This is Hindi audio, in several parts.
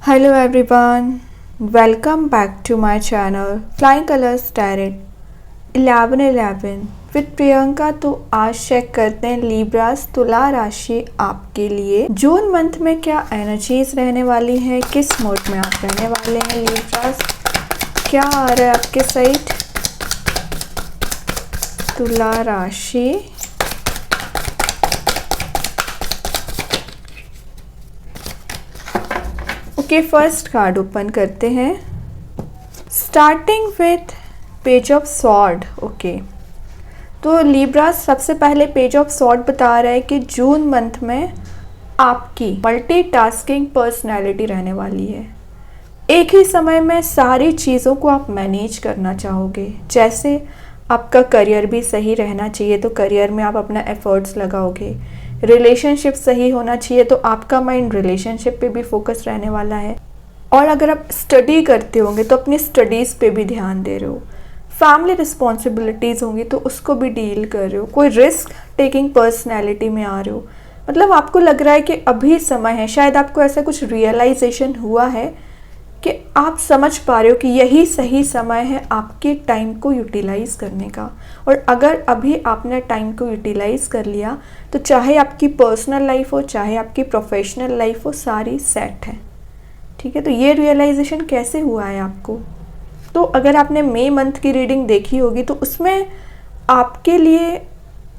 Hello everyone, welcome back to my channel Flying Colors Tarot 1111 with Priyanka. तो आज चेक करते हैं लिब्रास तुला राशि आपके लिए जून मंथ में क्या एनर्जीज रहने वाली है, किस मोड में आप रहने वाले हैं लिब्रास, क्या आ रहा है आपके साइड तुला राशि। ओके, फर्स्ट कार्ड ओपन करते हैं, starting with page of sword. Okay, तो लिब्रास सबसे पहले पेज ऑफ सॉर्ड बता रहा है कि जून मंथ में आपकी मल्टीटास्किंग पर्सनैलिटी रहने वाली है। एक ही समय में सारी चीज़ों को आप मैनेज करना चाहोगे। जैसे आपका करियर भी सही रहना चाहिए तो करियर में आप अपना एफर्ट्स लगाओगे, रिलेशनशिप सही होना चाहिए तो आपका माइंड रिलेशनशिप पे भी फोकस रहने वाला है। और अगर आप स्टडी करते होंगे तो अपनी स्टडीज़ पे भी ध्यान दे रहे हो। फैमिली रिस्पॉन्सिबिलिटीज़ होंगी तो उसको भी डील कर रहे हो। कोई रिस्क टेकिंग पर्सनैलिटी में आ रहे हो। मतलब आपको लग रहा है कि अभी समय है, शायद आपको ऐसा कुछ रियलाइजेशन हुआ है कि आप समझ पा रहे हो कि यही सही समय है आपके टाइम को यूटिलाइज़ करने का। और अगर अभी आपने टाइम को यूटिलाइज़ कर लिया तो चाहे आपकी पर्सनल लाइफ हो चाहे आपकी प्रोफेशनल लाइफ हो, सारी सेट है। ठीक है, तो ये रियलाइजेशन कैसे हुआ है आपको? तो अगर आपने मई मंथ की रीडिंग देखी होगी तो उसमें आपके लिए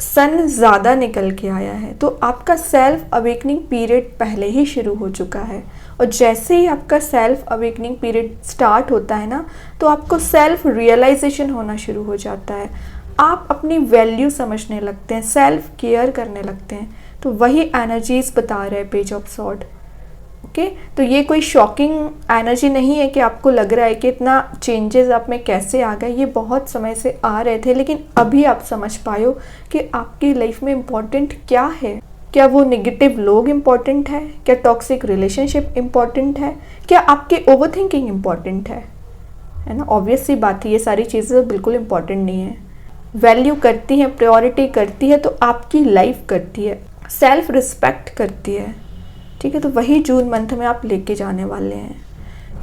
सन ज़्यादा निकल के आया है, तो आपका सेल्फ अवेकनिंग पीरियड पहले ही शुरू हो चुका है। और जैसे ही आपका सेल्फ अवेकनिंग पीरियड स्टार्ट होता है ना, तो आपको सेल्फ रियलाइजेशन होना शुरू हो जाता है। आप अपनी वैल्यू समझने लगते हैं, सेल्फ केयर करने लगते हैं। तो वही एनर्जीज बता रहे हैं पेज ऑफ सॉर्ड। ओके, तो ये कोई शॉकिंग एनर्जी नहीं है कि आपको लग रहा है कि इतना चेंजेस आप में कैसे आ गए। ये बहुत समय से आ रहे थे लेकिन अभी आप समझ पाए हो कि आपकी लाइफ में इम्पोर्टेंट क्या है। क्या वो नेगेटिव लोग इम्पोर्टेंट है? क्या टॉक्सिक रिलेशनशिप इम्पोर्टेंट है? क्या आपके ओवर थिंकिंग इम्पोर्टेंट है ना? ऑब्वियस सी बात है, ये सारी चीज़ें बिल्कुल इम्पोर्टेंट नहीं है। वैल्यू करती है, प्रायोरिटी करती है तो आपकी लाइफ करती है, सेल्फ रिस्पेक्ट करती है। ठीक है, तो वही जून मंथ में आप लेके जाने वाले हैं।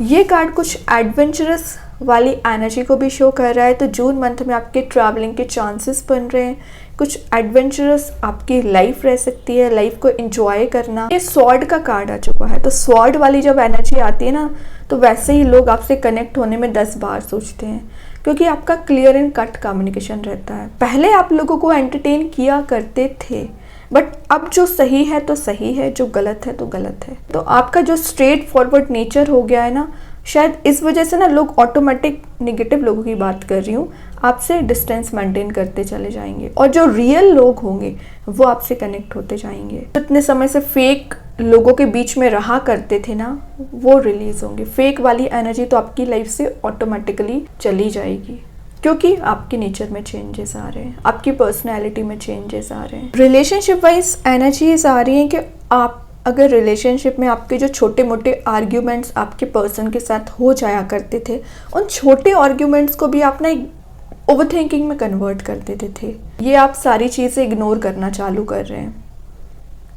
ये कार्ड कुछ एडवेंचरस वाली एनर्जी को भी शो कर रहा है। तो जून मंथ में आपके ट्रैवलिंग के चांसेस बन रहे हैं, कुछ एडवेंचरस आपकी लाइफ रह सकती है, लाइफ को एंजॉय करना। ये स्वॉर्ड का कार्ड आ चुका है, तो स्वॉर्ड वाली जब एनर्जी आती है ना, तो वैसे ही लोग आपसे कनेक्ट होने में 10 बार सोचते हैं, क्योंकि आपका क्लियर एंड कट कम्युनिकेशन रहता है। पहले आप लोगों को एंटरटेन किया करते थे, बट अब जो सही है तो सही है, जो गलत है तो गलत है। तो आपका जो स्ट्रेट फॉरवर्ड नेचर हो गया है ना, शायद इस वजह से ना लोग ऑटोमेटिक, नेगेटिव लोगों की बात कर रही हूँ, आपसे डिस्टेंस मेंटेन करते चले जाएंगे। और जो रियल लोग होंगे वो आपसे कनेक्ट होते जाएंगे। इतने समय से फेक लोगों के बीच में रहा करते थे ना, वो रिलीज होंगे। फेक वाली एनर्जी तो आपकी लाइफ से ऑटोमेटिकली चली जाएगी, क्योंकि आपके नेचर में चेंजेस आ रहे हैं, आपकी पर्सनैलिटी में चेंजेस आ रहे हैं। रिलेशनशिप वाइज एनर्जीज आ रही हैं कि आप अगर रिलेशनशिप में आपके जो छोटे मोटे आर्ग्यूमेंट्स आपके पर्सन के साथ हो जाया करते थे, उन छोटे आर्ग्यूमेंट्स को भी आप ना एक ओवर थिंकिंग में कन्वर्ट कर देते थे। ये आप सारी चीज़ें इग्नोर करना चालू कर रहे हैं।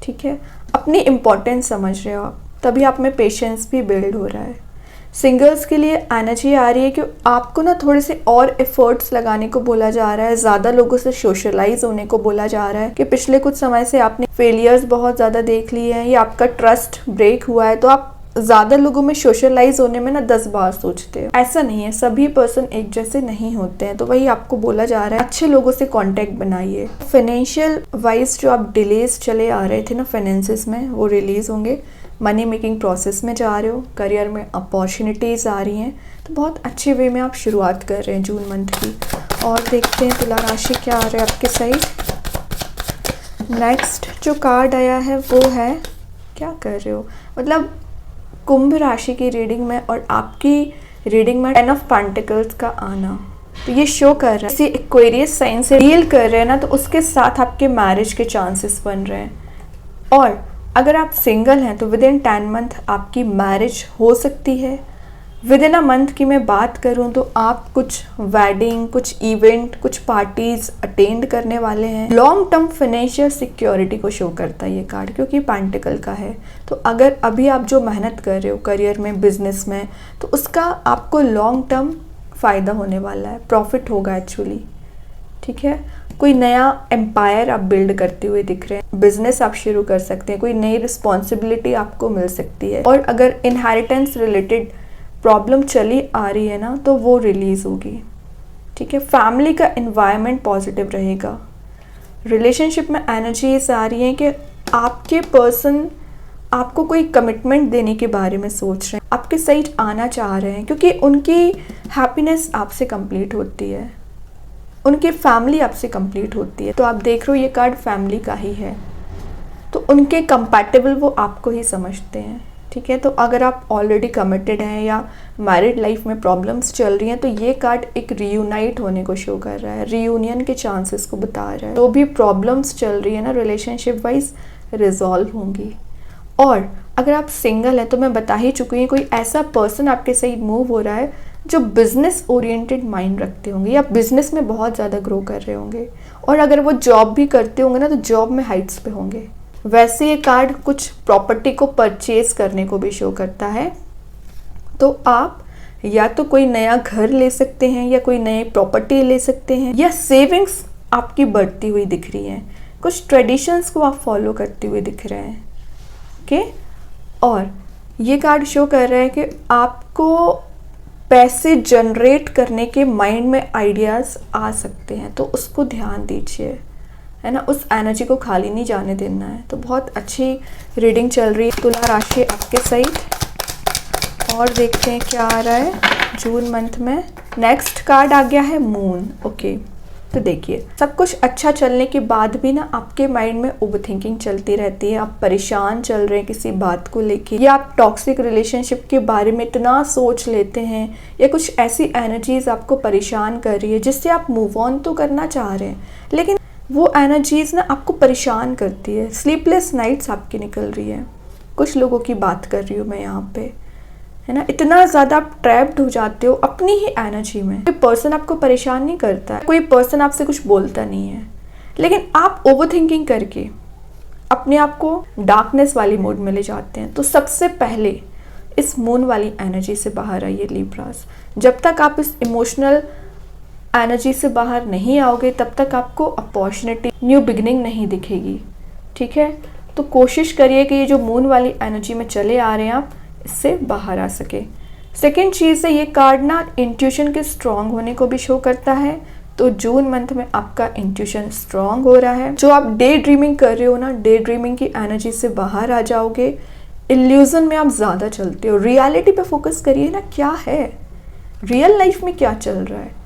ठीक है, अपनी इम्पोर्टेंस समझ रहे हो आप, तभी आप में पेशेंस भी बिल्ड हो रहा है। सिंगल्स के लिए एनर्जी आ रही है कि आपको ना थोड़े से और एफर्ट्स लगाने को बोला जा रहा है, ज़्यादा लोगों से सोशलाइज होने को बोला जा रहा है कि पिछले कुछ समय से आपने फेलियर्स बहुत ज़्यादा देख लिए हैं या आपका ट्रस्ट ब्रेक हुआ है, तो आप ज़्यादा लोगों में सोशलाइज होने में ना 10 बार सोचते हो। ऐसा नहीं है, सभी पर्सन एक जैसे नहीं होते हैं। तो वही आपको बोला जा रहा है, अच्छे लोगों से कॉन्टेक्ट बनाइए। फाइनेंशियल वाइज जो आप डिलेज चले आ रहे थे ना फाइनेंसिस में, वो रिलीज होंगे। मनी मेकिंग प्रोसेस में जा रहे हो, करियर में अपॉर्चुनिटीज़ आ रही हैं, तो बहुत अच्छे वे में आप शुरुआत कर रहे हैं जून मंथ की। और देखते हैं तुला राशि क्या आ रहा है आपके साइड। नेक्स्ट जो कार्ड आया है वो है, क्या कर रहे हो, मतलब कुंभ राशि की रीडिंग में और आपकी रीडिंग में 10 ऑफ पेंटिकल्स का आना। तो ये शो कर रहा है किसी एक्वेरियस साइन से डील कर रहे हैं ना, तो उसके साथ आपके मैरिज के चांसेस बन रहे हैं। और अगर आप सिंगल हैं तो विद इन 10 मंथ आपकी मैरिज हो सकती है। विद इन अ मंथ की मैं बात करूं तो आप कुछ वेडिंग, कुछ इवेंट, कुछ पार्टीज अटेंड करने वाले हैं। लॉन्ग टर्म फाइनेंशियल सिक्योरिटी को शो करता है ये कार्ड, क्योंकि पेंटिकल का है। तो अगर अभी आप जो मेहनत कर रहे हो करियर में, बिजनेस में, तो उसका आपको लॉन्ग टर्म फ़ायदा होने वाला है, प्रॉफिट होगा एक्चुअली। ठीक है, कोई नया एम्पायर आप बिल्ड करते हुए दिख रहे हैं, बिजनेस आप शुरू कर सकते हैं, कोई नई रिस्पॉन्सिबिलिटी आपको मिल सकती है। और अगर इनहेरिटेंस रिलेटेड प्रॉब्लम चली आ रही है ना, तो वो रिलीज होगी। ठीक है, फैमिली का एनवायरनमेंट पॉजिटिव रहेगा। रिलेशनशिप में एनर्जीज आ रही हैं कि आपके पर्सन आपको कोई कमिटमेंट देने के बारे में सोच रहे हैं, आपके साइड आना चाह रहे हैं, क्योंकि उनकी हैप्पीनेस आपसे कंप्लीट होती है, उनकी फैमिली आपसे कंप्लीट होती है। तो आप देख रहे हो ये कार्ड फैमिली का ही है, तो उनके कंपैटिबल वो आपको ही समझते हैं। ठीक है, तो अगर आप ऑलरेडी कमिटेड हैं या मैरिड लाइफ में प्रॉब्लम्स चल रही हैं, तो ये कार्ड एक रीयूनाइट होने को शो कर रहा है, रीयूनियन के चांसेस को बता रहा है। जो भी प्रॉब्लम्स चल रही है ना रिलेशनशिप वाइज, रिजॉल्व होंगी। और अगर आप सिंगल हैं तो मैं बता ही चुकी हूँ, कोई ऐसा पर्सन आपके साइड मूव हो रहा है जो बिजनेस ओरिएंटेड माइंड रखते होंगे या बिजनेस में बहुत ज़्यादा ग्रो कर रहे होंगे। और अगर वो जॉब भी करते होंगे ना, तो जॉब में हाइट्स पे होंगे। वैसे ये कार्ड कुछ प्रॉपर्टी को परचेज करने को भी शो करता है। तो आप या तो कोई नया घर ले सकते हैं या कोई नई प्रॉपर्टी ले सकते हैं, या सेविंग्स आपकी बढ़ती हुई दिख रही हैं, कुछ ट्रेडिशंस को आप फॉलो करते हुए दिख रहे हैं। ओके, और ये कार्ड शो कर रहा है कि आपको पैसे जनरेट करने के माइंड में आइडियाज़ आ सकते हैं, तो उसको ध्यान दीजिए, है ना, उस एनर्जी को खाली नहीं जाने देना है। तो बहुत अच्छी रीडिंग चल रही है तुला राशि आपके साइड। और देखते हैं क्या आ रहा है जून मंथ में। नेक्स्ट कार्ड आ गया है मून। ओके, तो देखिए, सब कुछ अच्छा चलने के बाद भी ना आपके माइंड में ओवर थिंकिंग चलती रहती है, आप परेशान चल रहे हैं किसी बात को लेके, या आप टॉक्सिक रिलेशनशिप के बारे में इतना सोच लेते हैं, या कुछ ऐसी एनर्जीज आपको परेशान कर रही है जिससे आप मूव ऑन तो करना चाह रहे हैं, लेकिन वो एनर्जीज ना आपको परेशान करती है। स्लीपलेस नाइट्स आपकी निकल रही है। कुछ लोगों की बात कर रही हूँ मैं यहाँ पे, है ना, इतना ज़्यादा आप ट्रैप्ड हो जाते हो अपनी ही एनर्जी में। कोई पर्सन आपको परेशान नहीं करता है, कोई पर्सन आपसे कुछ बोलता नहीं है, लेकिन आप ओवर थिंकिंग करके अपने आप को डार्कनेस वाली मोड में ले जाते हैं। तो सबसे पहले इस मून वाली एनर्जी से बाहर आइए लिब्रास। जब तक आप इस इमोशनल एनर्जी से बाहर नहीं आओगे, तब तक आपको अपॉर्चुनिटी, न्यू बिगिनिंग नहीं दिखेगी। ठीक है, तो कोशिश करिए कि ये जो मून वाली एनर्जी में चले आ रहे हैं आप, इससे बाहर आ सके। सेकेंड चीज़ है, ये कार्ड ना इंट्यूशन के स्ट्रॉन्ग होने को भी शो करता है। तो जून मंथ में आपका इंट्यूशन स्ट्रॉन्ग हो रहा है। जो आप डे ड्रीमिंग कर रहे हो ना, डे ड्रीमिंग की एनर्जी से बाहर आ जाओगे। इल्यूजन में आप ज़्यादा चलते हो, रियलिटी पे फोकस करिए ना, क्या है रियल लाइफ में क्या चल रहा है।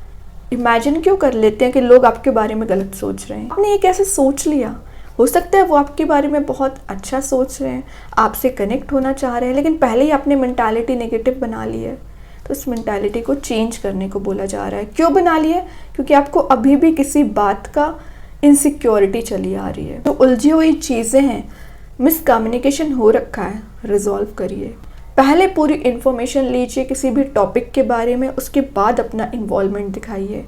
इमेजिन क्यों कर लेते हैं कि लोग आपके बारे में गलत सोच रहे हैं। आपने ये कैसे सोच लिया? हो सकता है वो आपके बारे में बहुत अच्छा सोच रहे हैं, आपसे कनेक्ट होना चाह रहे हैं, लेकिन पहले ही आपने मेंटालिटी नेगेटिव बना ली है। तो इस मेंटालिटी को चेंज करने को बोला जा रहा है। क्यों बना ली है? क्योंकि आपको अभी भी किसी बात का इनसिक्योरिटी चली आ रही है। तो उलझी हुई चीज़ें हैं, मिसकम्युनिकेशन हो रखा है, रिजॉल्व करिए। पहले पूरी इन्फॉर्मेशन लीजिए किसी भी टॉपिक के बारे में, उसके बाद अपना इन्वॉल्वमेंट दिखाइए।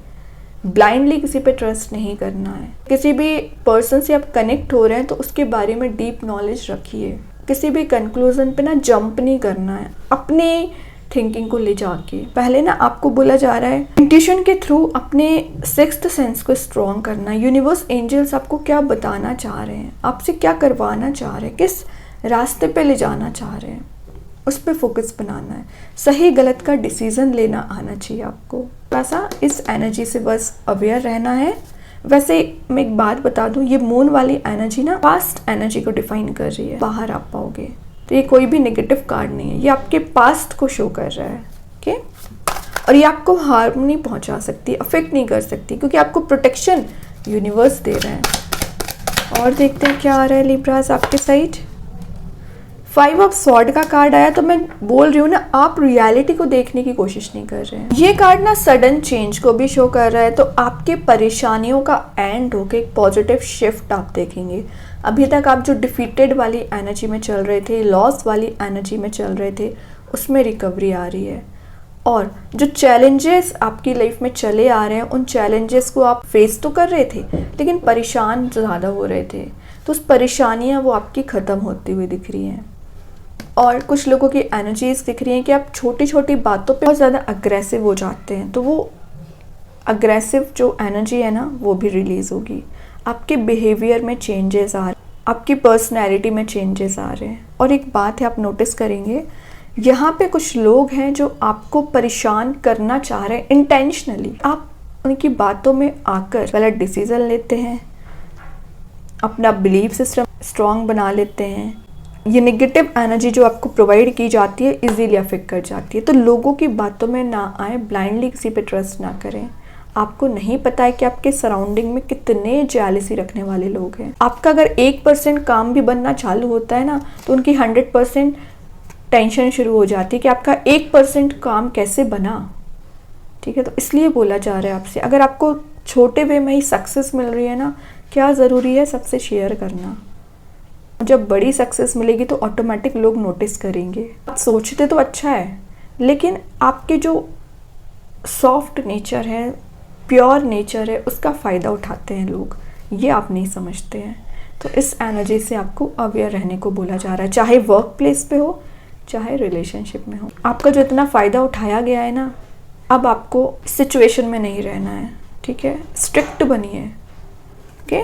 ब्लाइंडली किसी पे ट्रस्ट नहीं करना है। किसी भी पर्सन से आप कनेक्ट हो रहे हैं तो उसके बारे में डीप नॉलेज रखिए। किसी भी कंक्लूजन पे ना जंप नहीं करना है, अपनी थिंकिंग को ले जाके। पहले ना आपको बोला जा रहा है इंट्यूशन के थ्रू अपने सिक्स्थ सेंस को स्ट्रॉन्ग करना। यूनिवर्स, एंजल्स आपको क्या बताना चाह रहे हैं, आपसे क्या करवाना चाह रहे हैं, किस रास्ते पे ले जाना चाह रहे हैं, उस पर फोकस बनाना है। सही गलत का डिसीजन लेना आना चाहिए आपको। वैसा इस एनर्जी से बस अवेयर रहना है। वैसे मैं एक बात बता दूं, ये मून वाली एनर्जी ना पास्ट एनर्जी को डिफाइन कर रही है। बाहर आ पाओगे तो ये कोई भी नेगेटिव कार्ड नहीं है, ये आपके पास्ट को शो कर रहा है। ओके, और ये आपको हार्म नहीं पहुंचा सकती, अफेक्ट नहीं कर सकती, क्योंकि आपको प्रोटेक्शन यूनिवर्स दे रहे हैं। और देखते हैं क्या आ रहा है लिब्रास आपके साइड। 5 ऑफ स्वॉर्ड का कार्ड आया, तो मैं बोल रही हूँ ना, आप रियलिटी को देखने की कोशिश नहीं कर रहे हैं। ये कार्ड ना सडन चेंज को भी शो कर रहा है। तो आपके परेशानियों का एंड होके एक पॉजिटिव शिफ्ट आप देखेंगे। अभी तक आप जो डिफीटेड वाली एनर्जी में चल रहे थे, लॉस वाली एनर्जी में चल रहे थे, उसमें रिकवरी आ रही है। और जो चैलेंजेस आपकी लाइफ में चले आ रहे हैं उन चैलेंजेस को आप फेस तो कर रहे थे लेकिन परेशान ज़्यादा हो रहे थे, तो उस परेशानियाँ वो आपकी ख़त्म होती हुई दिख रही हैं। और कुछ लोगों की एनर्जीज दिख रही हैं कि आप छोटी छोटी बातों पे बहुत ज़्यादा अग्रेसिव हो जाते हैं, तो वो अग्रेसिव जो एनर्जी है ना वो भी रिलीज़ होगी। आपके बिहेवियर में चेंजेस आ रहे हैं, आपकी पर्सनैलिटी में चेंजेस आ रहे हैं। और एक बात है, आप नोटिस करेंगे यहाँ पे कुछ लोग हैं जो आपको परेशान करना चाह रहे हैं इंटेंशनली। आप उनकी बातों में आकर गलत डिसीज़न लेते हैं, अपना बिलीफ सिस्टम स्ट्रॉन्ग बना लेते हैं। ये नेगेटिव एनर्जी जो आपको प्रोवाइड की जाती है इजीली अफेक्ट कर जाती है। तो लोगों की बातों में ना आए, ब्लाइंडली किसी पे ट्रस्ट ना करें। आपको नहीं पता है कि आपके सराउंडिंग में कितने जेलसी रखने वाले लोग हैं। आपका अगर 1% काम भी बनना चालू होता है ना तो उनकी 100% टेंशन शुरू हो जाती है कि आपका 1% काम कैसे बना। ठीक है, तो इसलिए बोला जा रहा है आपसे, अगर आपको छोटे वे में ही सक्सेस मिल रही है ना, क्या ज़रूरी है सबसे शेयर करना। जब बड़ी सक्सेस मिलेगी तो ऑटोमेटिक लोग नोटिस करेंगे। आप सोचते तो अच्छा है लेकिन आपके जो सॉफ्ट नेचर है, प्योर नेचर है, उसका फ़ायदा उठाते हैं लोग, ये आप नहीं समझते हैं। तो इस एनर्जी से आपको अवेयर रहने को बोला जा रहा है, चाहे वर्क प्लेस पे हो चाहे रिलेशनशिप में हो। आपका जो इतना फ़ायदा उठाया गया है ना, अब आपको सिचुएशन में नहीं रहना है। ठीक है, स्ट्रिक्ट बनिए। ओके,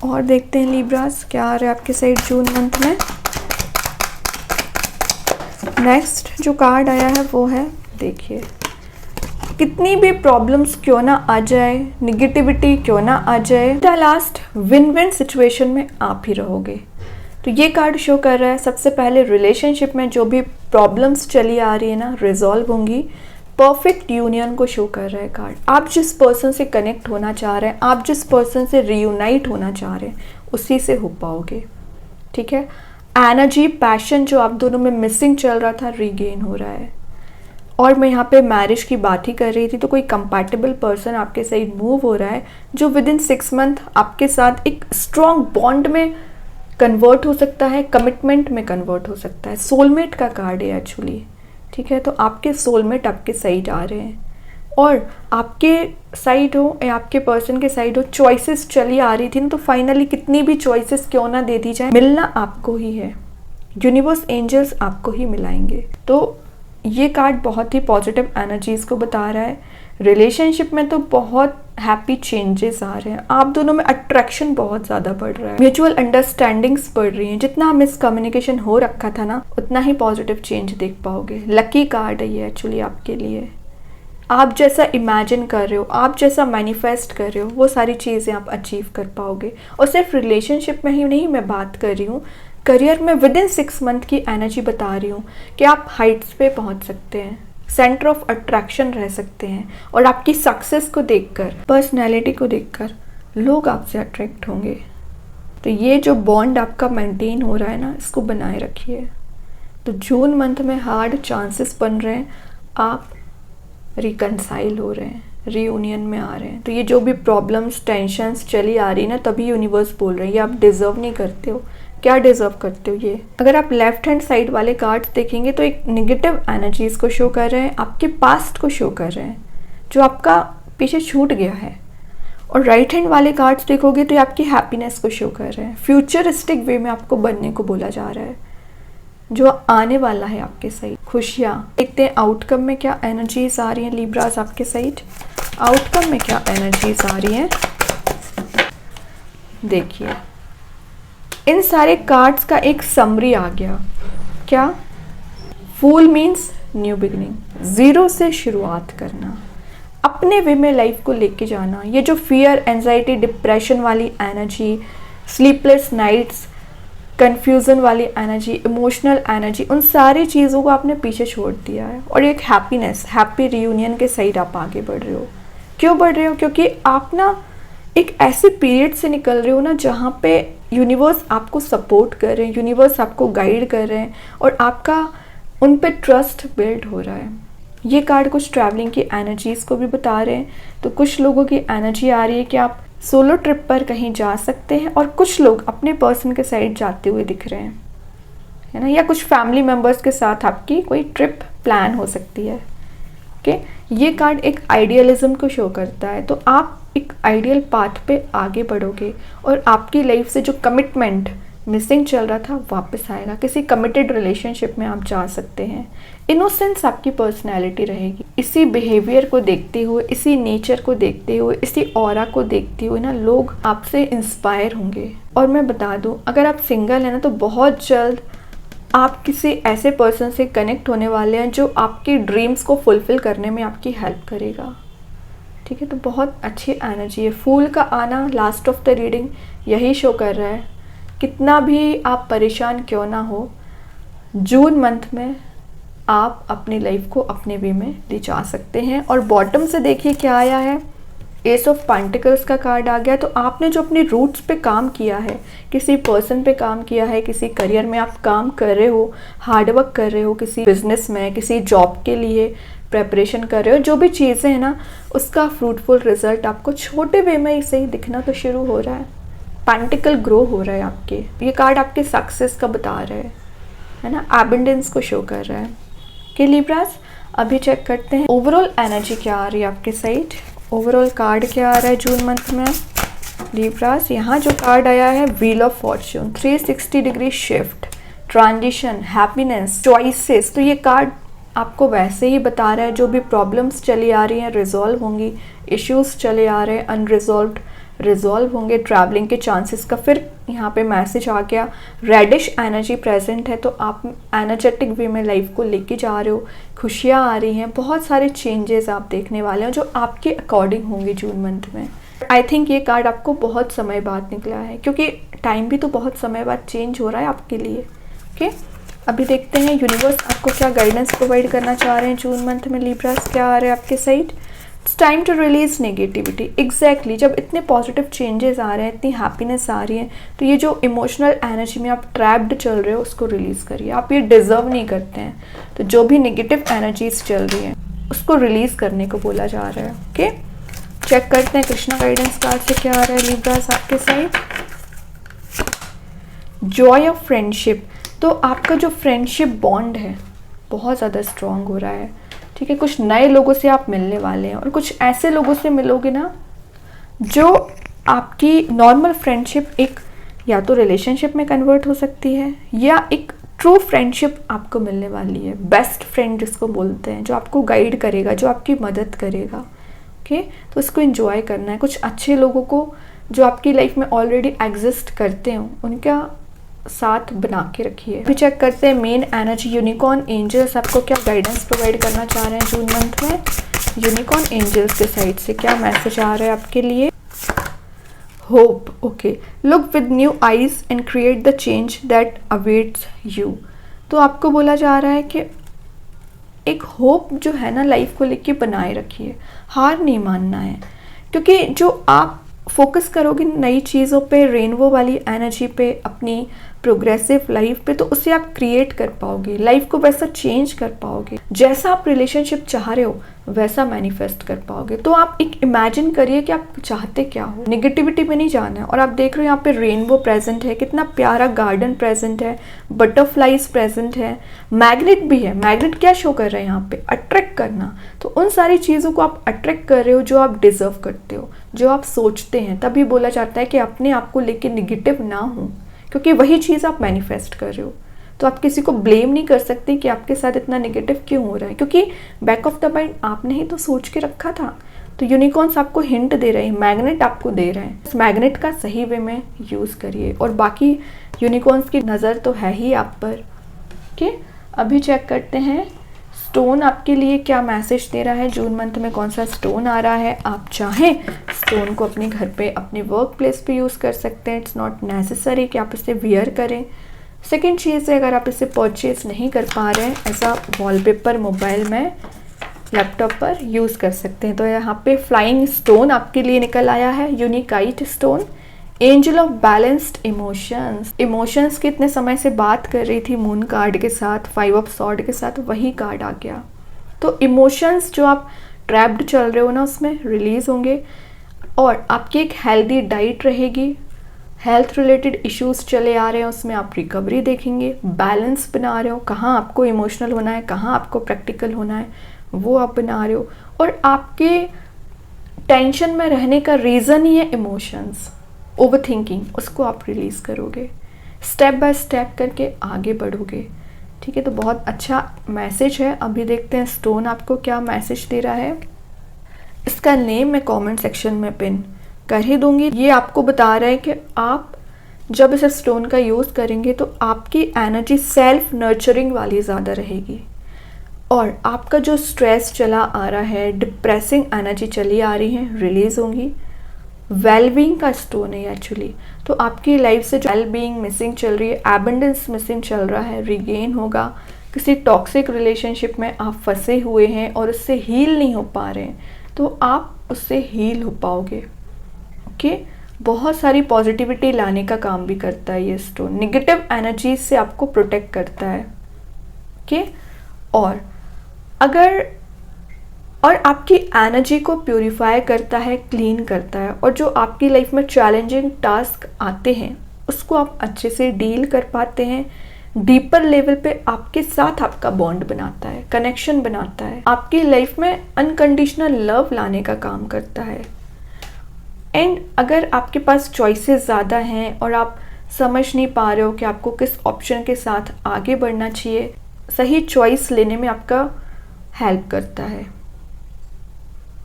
और देखते हैं लिब्रास क्या आ रहा है आपके साइड जून मंथ में। नेक्स्ट जो कार्ड आया है वो है, देखिए, कितनी भी प्रॉब्लम्स क्यों ना आ जाए, निगेटिविटी क्यों ना आ जाए, the last win win situation में आप ही रहोगे। तो ये कार्ड शो कर रहा है सबसे पहले रिलेशनशिप में जो भी प्रॉब्लम्स चली आ रही है ना रिजॉल्व होंगी। परफेक्ट यूनियन को शो कर रहा है कार्ड। आप जिस पर्सन से कनेक्ट होना चाह रहे हैं, आप जिस पर्सन से रियूनाइट होना चाह रहे हैं, उसी से हो पाओगे। ठीक है, एनर्जी पैशन जो आप दोनों में मिसिंग चल रहा था रीगेन हो रहा है। और मैं यहाँ पे मैरिज की बात ही कर रही थी, तो कोई कंपैटिबल पर्सन आपके साइड मूव हो रहा है जो विद इन 6 मंथ आपके साथ एक स्ट्रॉन्ग बॉन्ड में कन्वर्ट हो सकता है, कमिटमेंट में कन्वर्ट हो सकता है। सोलमेट का कार्ड है एक्चुअली। ठीक है, तो आपके सोलमेट आपके साइड आ रहे हैं और आपके साइड हो या आपके पर्सन के साइड हो, चॉइसेस चली आ रही थी ना, तो फाइनली कितनी भी चॉइसेस क्यों ना दे दी जाए, मिलना आपको ही है। यूनिवर्स एंजल्स आपको ही मिलाएंगे। तो ये कार्ड बहुत ही पॉजिटिव एनर्जीज को बता रहा है। रिलेशनशिप में तो बहुत हैप्पी चेंजेस आ रहे हैं, आप दोनों में अट्रैक्शन बहुत ज़्यादा बढ़ रहा है, म्यूचुअल अंडरस्टैंडिंग्स बढ़ रही हैं। जितना मिसकम्युनिकेशन हो रखा था ना, उतना ही पॉजिटिव चेंज देख पाओगे। लकी कार्ड है ये एक्चुअली आपके लिए। आप जैसा इमेजिन कर रहे हो, आप जैसा मैनिफेस्ट कर रहे हो, वो सारी चीज़ें आप अचीव कर पाओगे। और सिर्फ रिलेशनशिप में ही नहीं मैं बात कर रही हूँ, करियर में विद इन 6 मंथ की एनर्जी बता रही हूँ कि आप हाइट्स पे पहुँच सकते हैं, सेंटर ऑफ अट्रैक्शन रह सकते हैं। और आपकी सक्सेस को देखकर, पर्सनैलिटी को देखकर लोग आपसे अट्रैक्ट होंगे। तो ये जो बॉन्ड आपका मेंटेन हो रहा है ना, इसको बनाए रखिए। तो जून मंथ में हार्ड चांसेस बन रहे हैं, आप रिकनसाइल हो रहे हैं, रीयूनियन में आ रहे हैं। तो ये जो भी प्रॉब्लम्स टेंशन्स चली आ रही है ना, तभी यूनिवर्स बोल रहे हैं ये आप डिजर्व नहीं करते हो। क्या डिजर्व करते हो ये? अगर आप लेफ्ट हैंड साइड वाले कार्ड्स देखेंगे तो एक नेगेटिव एनर्जीज को शो कर रहे हैं, आपके पास्ट को शो कर रहे हैं जो आपका पीछे छूट गया है। और राइट हैंड वाले कार्ड्स देखोगे तो ये आपकी हैप्पीनेस को शो कर रहे हैं, फ्यूचरिस्टिक वे में आपको बनने को बोला जा रहा है, जो आने वाला है आपके साइड, खुशियाँ। देखते हैं आउटकम में क्या एनर्जीज आ रही हैं लिब्रास आपके साइड। आउटकम में क्या एनर्जीज आ रही हैं देखिए। इन सारे कार्ड्स का एक समरी आ गया। क्या? फूल मीन्स न्यू बिगिनिंग, ज़ीरो से शुरुआत करना, अपने वे में लाइफ को लेके जाना। ये जो फियर, एंजाइटी, डिप्रेशन वाली एनर्जी, स्लीपलेस नाइट्स, कन्फ्यूज़न वाली एनर्जी, इमोशनल एनर्जी, उन सारी चीज़ों को आपने पीछे छोड़ दिया है और एक हैप्पीनेस, हैप्पी रियूनियन के साइड आप आगे बढ़ रहे हो। क्यों बढ़ रहे हो? क्योंकि आप ना एक ऐसे पीरियड से निकल रहे हो ना जहाँ पे यूनिवर्स आपको सपोर्ट कर रहे हैं, यूनिवर्स आपको गाइड कर रहे हैं और आपका उन पे ट्रस्ट बिल्ड हो रहा है। ये कार्ड कुछ ट्रैवलिंग की एनर्जीज़ को भी बता रहे हैं। तो कुछ लोगों की एनर्जी आ रही है कि आप सोलो ट्रिप पर कहीं जा सकते हैं और कुछ लोग अपने पर्सन के साइड जाते हुए दिख रहे हैं, है ना, या कुछ फैमिली मेम्बर्स के साथ आपकी कोई ट्रिप प्लान हो सकती है। ओके। ये कार्ड एक आइडियलिज्म को शो करता है, तो आप एक आइडियल पाथ पे आगे बढ़ोगे और आपकी लाइफ से जो कमिटमेंट मिसिंग चल रहा था वापस आएगा। किसी कमिटेड रिलेशनशिप में आप जा सकते हैं। इनोसेंस आपकी पर्सनैलिटी रहेगी। इसी बिहेवियर को देखते हुए, इसी नेचर को देखते हुए, इसी ऑरा को देखते हुए ना लोग आपसे इंस्पायर होंगे। और मैं बता दूं, अगर आप सिंगल हैं ना तो बहुत जल्द आप किसी ऐसे पर्सन से कनेक्ट होने वाले हैं जो आपकी ड्रीम्स को फुलफिल करने में आपकी हेल्प करेगा। ठीक है, तो बहुत अच्छी एनर्जी है। फूल का आना लास्ट ऑफ द रीडिंग यही शो कर रहा है। कितना भी आप परेशान क्यों ना हो, जून मंथ में आप अपनी लाइफ को अपने वे में ले जा सकते हैं। और बॉटम से देखिए क्या आया है, एस ऑफ पेंटिकल्स का कार्ड आ गया। तो आपने जो अपने रूट्स पे काम किया है, किसी पर्सन पे काम किया है, किसी करियर में आप काम कर रहे हो, हार्डवर्क कर रहे हो, किसी बिजनेस में, किसी जॉब के लिए प्रेपरेशन कर रहे हो, जो भी चीज़ें हैं ना, उसका फ्रूटफुल रिजल्ट आपको छोटे वे में से ही दिखना तो शुरू हो रहा है। पेंटिकल ग्रो हो रहा है आपके। ये कार्ड आपके सक्सेस का बता रहा है ना, एबंडेंस को शो कर रहा है। कि लिब्रास अभी चेक करते हैं ओवरऑल एनर्जी क्या आ रही है आपके साइड। ओवरऑल कार्ड क्या आ रहा है जून मंथ में लिब्रास। यहाँ जो कार्ड आया है wheel of Fortune, 360 degree shift, transition, happiness, choices. तो ये कार्ड आपको वैसे ही बता रहा है जो भी प्रॉब्लम्स चली आ रही हैं रिजॉल्व होंगी, इश्यूज चले आ रहे हैं अनरिजॉल्व्ड रिजॉल्व होंगे, ट्रैवलिंग के चांसेस का फिर यहाँ पे मैसेज आ गया। रेडिश एनर्जी प्रेजेंट है, तो आप एनर्जेटिक वे में लाइफ को लेके जा रहे हो, खुशियाँ आ रही हैं, बहुत सारे चेंजेस आप देखने वाले हो जो आपके अकॉर्डिंग होंगे जून मंथ में। आई थिंक ये कार्ड आपको बहुत समय बाद निकला है, क्योंकि टाइम भी तो बहुत समय बाद चेंज हो रहा है आपके लिए। ओके, अभी देखते हैं यूनिवर्स आपको क्या गाइडेंस प्रोवाइड करना चाह रहे हैं जून मंथ में। लिब्रास क्या आ रहा है आपके side. It's time to release negativity. Exactly, जब इतने पॉजिटिव चेंजेस आ रहे हैं, इतनी हैप्पीनेस आ रही है, तो ये जो इमोशनल एनर्जी में आप ट्रैप्ड चल रहे हो उसको रिलीज़ करिए। आप ये डिजर्व नहीं करते हैं, तो जो भी नेगेटिव एनर्जीज चल रही हैं उसको रिलीज़ करने को बोला जा रहा है। ओके, चेक करते हैं कृष्णा गाइडेंस कार्ड से क्या आ रहा है लिब्रास आपके साइड। Joy of friendship. तो आपका जो फ्रेंडशिप बॉन्ड है बहुत ज़्यादा स्ट्रॉन्ग हो रहा है। ठीक है, कुछ नए लोगों से आप मिलने वाले हैं और कुछ ऐसे लोगों से मिलोगे ना जो आपकी नॉर्मल फ्रेंडशिप एक या तो रिलेशनशिप में कन्वर्ट हो सकती है या एक ट्रू फ्रेंडशिप आपको मिलने वाली है। बेस्ट फ्रेंड जिसको बोलते हैं, जो आपको गाइड करेगा, जो आपकी मदद करेगा। ओके, तो इसको एंजॉय करना है। कुछ अच्छे लोगों को जो आपकी लाइफ में ऑलरेडी एग्जिस्ट करते हो उनका साथ बना के रखिए। अभी चेक करते हैं मेन एनर्जी यूनिकॉर्न एंजल्स आपको क्या गाइडेंस प्रोवाइड करना चाह रहे हैं जून मंथ में। यूनिकॉर्न एंजल्स के साइड से क्या मैसेज आ रहा है आपके लिए। Hope. Okay, look with new eyes and create the change that awaits you. तो आपको बोला जा रहा है कि एक होप जो है ना लाइफ को लेके बनाए रखिए, हार नहीं मानना है, क्योंकि जो आप फोकस करोगे नई चीज़ों पे, रेनबो वाली एनर्जी पे, अपनी प्रोग्रेसिव लाइफ पे, तो उससे आप क्रिएट कर पाओगे, लाइफ को वैसा चेंज कर पाओगे। जैसा आप रिलेशनशिप चाह रहे हो वैसा मैनिफेस्ट कर पाओगे। तो आप एक इमेजिन करिए कि आप चाहते क्या हो, नेगेटिविटी में नहीं जाना है। और आप देख रहे हो यहाँ पे रेनबो प्रेजेंट है, कितना प्यारा गार्डन प्रेजेंट है, बटरफ्लाइज प्रेजेंट है, मैग्नेट भी है। मैग्नेट क्या शो कर रहा है यहाँ पे, अट्रैक्ट करना। तो उन सारी चीज़ों को आप अट्रैक्ट कर रहे हो जो आप डिजर्व करते हो, जो आप सोचते हैं। तभी बोला जाता है कि अपने आप को लेके निगेटिव ना हो, क्योंकि वही चीज़ आप मैनिफेस्ट कर रहे हो। तो आप किसी को ब्लेम नहीं कर सकते कि आपके साथ इतना नेगेटिव क्यों हो रहा है, क्योंकि बैक ऑफ द माइंड आपने ही तो सोच के रखा था। तो यूनिकॉर्न्स आपको हिंट दे रहे हैं, मैग्नेट आपको दे रहे हैं। इस मैग्नेट का सही वे में यूज़ करिए। और बाकी यूनिकॉर्न्स की नज़र तो है ही आप पर। ओके, अभी चेक करते हैं स्टोन आपके लिए क्या मैसेज दे रहा है जून मंथ में। कौन सा स्टोन आ रहा है। आप चाहें स्टोन को अपने घर पे, अपने वर्क प्लेस पे यूज़ कर सकते हैं। इट्स नॉट नेसेसरी कि आप इसे वियर करें। सेकेंड चीज़ है, अगर आप इसे परचेज नहीं कर पा रहे हैं, ऐसा वॉलपेपर मोबाइल में, लैपटॉप पर यूज़ कर सकते हैं। तो यहाँ पे फ्लाइंग स्टोन आपके लिए निकल आया है, unakite stone. Angel of balanced emotions. Emotions की इतने समय से बात कर रही थी मून कार्ड के साथ, 5 ऑफ सॉर्ड के साथ, वही कार्ड आ गया। तो इमोशंस जो आप ट्रैप्ड चल रहे हो ना उसमें रिलीज होंगे, और आपकी एक हेल्दी डाइट रहेगी, हेल्थ रिलेटेड इश्यूज चले आ रहे हैं उसमें आप रिकवरी देखेंगे, बैलेंस बना रहे हो, कहाँ आपको इमोशनल होना है, कहाँ आपको प्रैक्टिकल होना है, वो आप बना रहे हो। और आपके टेंशन में रहने का रीज़न ही है इमोशंस, ओवर थिंकिंग, उसको आप रिलीज़ करोगे, स्टेप बाय स्टेप करके आगे बढ़ोगे। ठीक है, तो बहुत अच्छा मैसेज है। अभी देखते हैं स्टोन आपको क्या मैसेज दे रहा है। इसका नेम मैं कमेंट सेक्शन में पिन कर ही दूंगी। ये आपको बता रहा है कि आप जब इस स्टोन का यूज़ करेंगे तो आपकी एनर्जी सेल्फ नर्चरिंग वाली ज़्यादा रहेगी, और आपका जो स्ट्रेस चला आ रहा है, डिप्रेसिंग एनर्जी चली आ रही है, रिलीज़ होंगी। वेलबींग का स्टोन है एक्चुअली, तो आपकी लाइफ से जो वेलबींग मिसिंग चल रही है, एबंडेंस मिसिंग चल रहा है, रिगेन होगा। किसी टॉक्सिक रिलेशनशिप में आप फंसे हुए हैं और उससे हील नहीं हो पा रहे हैं, तो आप उससे हील हो पाओगे। ओके, बहुत सारी पॉजिटिविटी लाने का काम भी करता है ये स्टोन, निगेटिव एनर्जी से आपको प्रोटेक्ट करता है। ओके, और आपकी एनर्जी को प्यूरिफाई करता है, क्लीन करता है, और जो आपकी लाइफ में चैलेंजिंग टास्क आते हैं उसको आप अच्छे से डील कर पाते हैं। डीपर लेवल पे आपके साथ आपका बॉन्ड बनाता है, कनेक्शन बनाता है, आपकी लाइफ में अनकंडीशनल लव लाने का काम करता है। एंड अगर आपके पास चॉइसेस ज़्यादा हैं और आप समझ नहीं पा रहे हो कि आपको किस ऑप्शन के साथ आगे बढ़ना चाहिए, सही चॉइस लेने में आपका हेल्प करता है।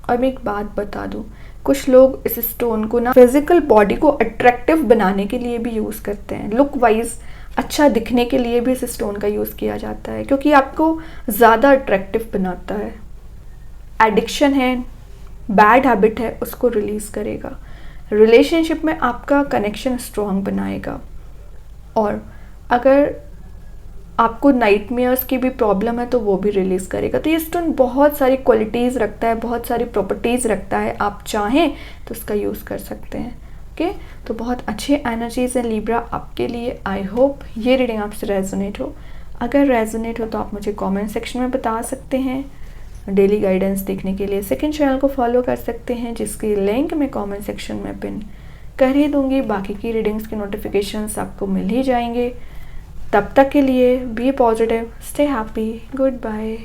और मैं एक बात बता दूं, कुछ लोग इस स्टोन को ना फिजिकल बॉडी को अट्रैक्टिव बनाने के लिए भी यूज़ करते हैं, लुक वाइज अच्छा दिखने के लिए भी इस स्टोन का यूज़ किया जाता है, क्योंकि आपको ज़्यादा अट्रैक्टिव बनाता है। एडिक्शन है, बैड हैबिट है, उसको रिलीज़ करेगा। रिलेशनशिप में आपका कनेक्शन स्ट्रॉन्ग बनाएगा। और अगर आपको नाइटमेयर्स की भी प्रॉब्लम है तो वो भी रिलीज़ करेगा। तो ये स्टोन बहुत सारी क्वालिटीज़ रखता है, बहुत सारी प्रॉपर्टीज़ रखता है, आप चाहें तो उसका यूज़ कर सकते हैं। ओके, तो बहुत अच्छे एनर्जीज़ हैं लिब्रा आपके लिए। आई होप ये रीडिंग आपसे रेजोनेट हो। अगर रेजोनेट हो तो आप मुझे कमेंट सेक्शन में बता सकते हैं। डेली गाइडेंस देखने के लिए सेकंड चैनल को फॉलो कर सकते हैं, जिसकी लिंक मैं कमेंट सेक्शन में पिन कर ही दूंगी। बाकी की रीडिंग्स के नोटिफिकेशंस आपको मिल ही जाएंगे। तब तक के लिए be positive, stay happy, good bye.